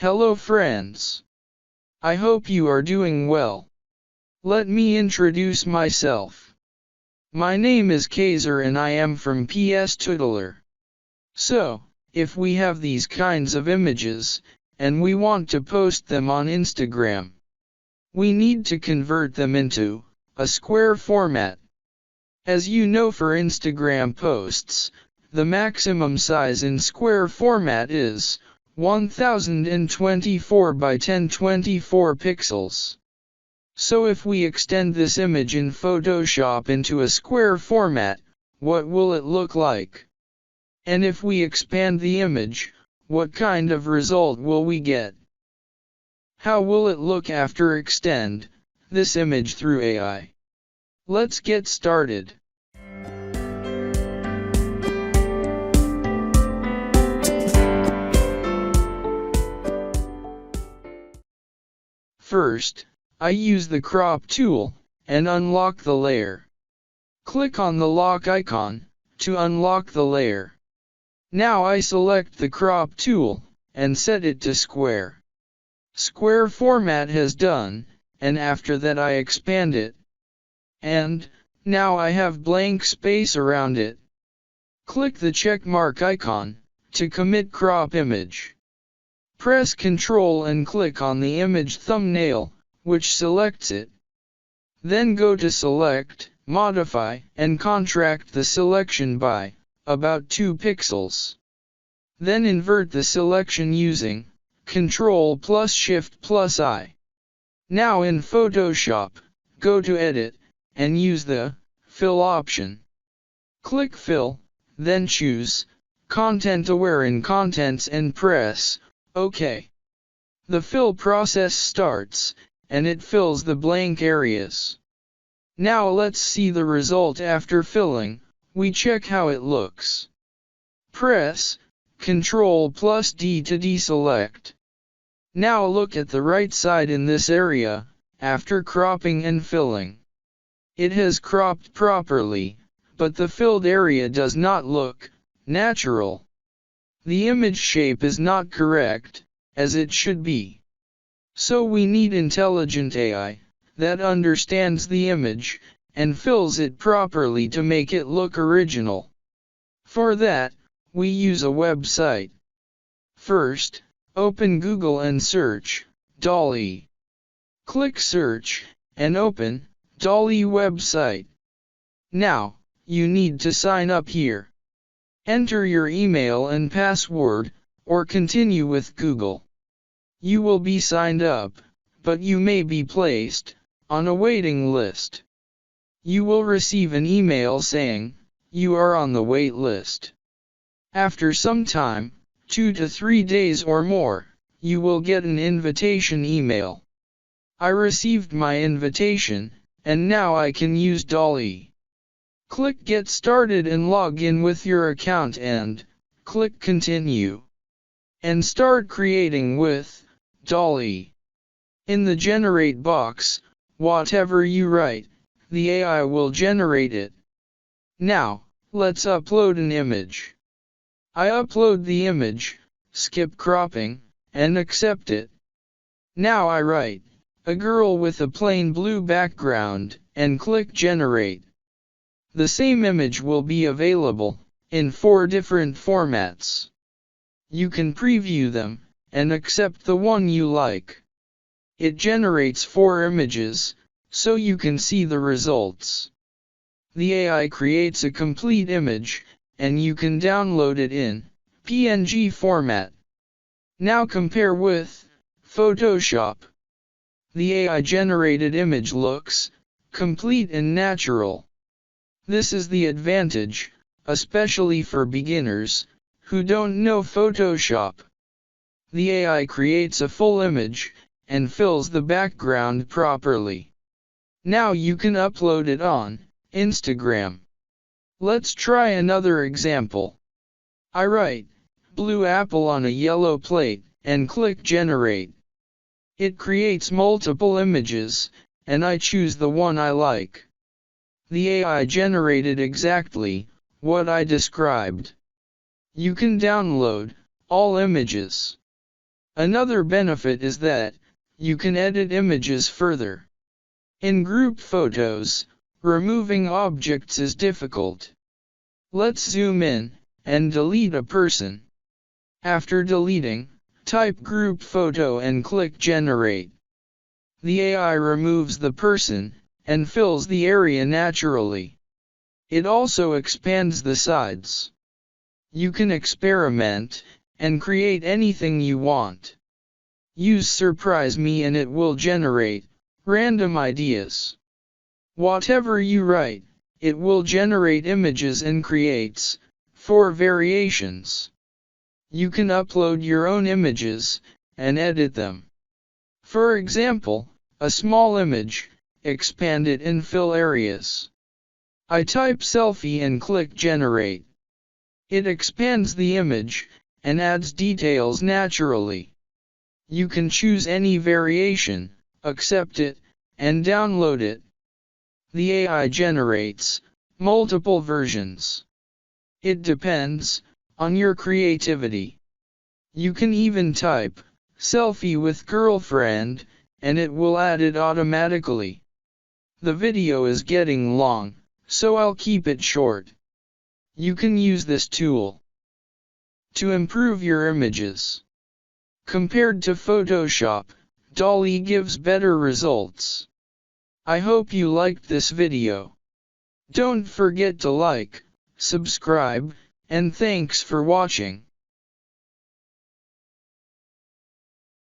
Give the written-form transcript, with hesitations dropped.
Hello friends. I hope you are doing well. Let me introduce myself. My name is Kaiser and I am from PS Tutelar. So, if we have these kinds of images, and we want to post them on Instagram, we need to convert them into a square format. As you know, for Instagram posts, the maximum size in square format is 1024 by 1024 pixels. So if we extend this image in Photoshop into a square format, what will it look like? And if we expand the image, what kind of result will we get? How will it look after extend this image through AI? Let's get started. First, I use the crop tool and unlock the layer. Click on the lock icon to unlock the layer. Now I select the crop tool and set it to square. Square format has done, and after that I expand it. And now I have blank space around it. Click the check mark icon to commit crop image. Press Ctrl and click on the image thumbnail, which selects it. Then go to Select, Modify, and contract the selection by about 2 pixels. Then invert the selection using Ctrl plus Shift plus I. Now in Photoshop, go to Edit, and use the Fill option. Click Fill, then choose Content Aware in Contents and press OK. The fill process starts, and it fills the blank areas. Now let's see the result after filling. We check how it looks. Press Ctrl plus D to deselect. Now look at the right side in this area, after cropping and filling. It has cropped properly, but the filled area does not look natural. The image shape is not correct, as it should be. So we need intelligent AI that understands the image and fills it properly to make it look original. For that, we use a website. First, open Google and search DALL. Click Search, and open DALL website. Now, you need to sign up here. Enter your email and password, or continue with Google. You will be signed up, but you may be placed on a waiting list. You will receive an email saying you are on the wait list. After some time, 2 to 3 days or more, you will get an invitation email. I received my invitation, and now I can use DALL. Click Get Started and log in with your account and click Continue. And start creating with DALL. In the Generate box, whatever you write, the AI will generate it. Now, let's upload an image. I upload the image, skip cropping, and accept it. Now I write, a girl with a plain blue background, and click Generate. The same image will be available in 4 different formats. You can preview them and accept the one you like. It generates 4 images, so you can see the results. The AI creates a complete image, and you can download it in PNG format. Now compare with Photoshop. The AI generated image looks complete and natural. This is the advantage, especially for beginners who don't know Photoshop. The AI creates a full image and fills the background properly. Now you can upload it on Instagram. Let's try another example. I write blue apple on a yellow plate and click Generate. It creates multiple images, and I choose the one I like. The AI generated exactly what I described. You can download all images. Another benefit is that you can edit images further. In group photos, removing objects is difficult. Let's zoom in and delete a person. After deleting, type group photo and click generate. The AI removes the person and fills the area naturally. It also expands the sides. You can experiment and create anything you want. Use Surprise Me and it will generate random ideas. Whatever you write, it will generate images and creates 4 variations. You can upload your own images and edit them. For example, a small image, expand it and fill areas. I type selfie and click generate. It expands the image and adds details naturally. You can choose any variation, accept it, and download it. The AI generates multiple versions. It depends on your creativity. You can even type selfie with girlfriend and it will add it automatically. The video is getting long, so I'll keep it short. You can use this tool to improve your images. Compared to Photoshop, DALL-E gives better results. I hope you liked this video. Don't forget to like, subscribe, and thanks for watching.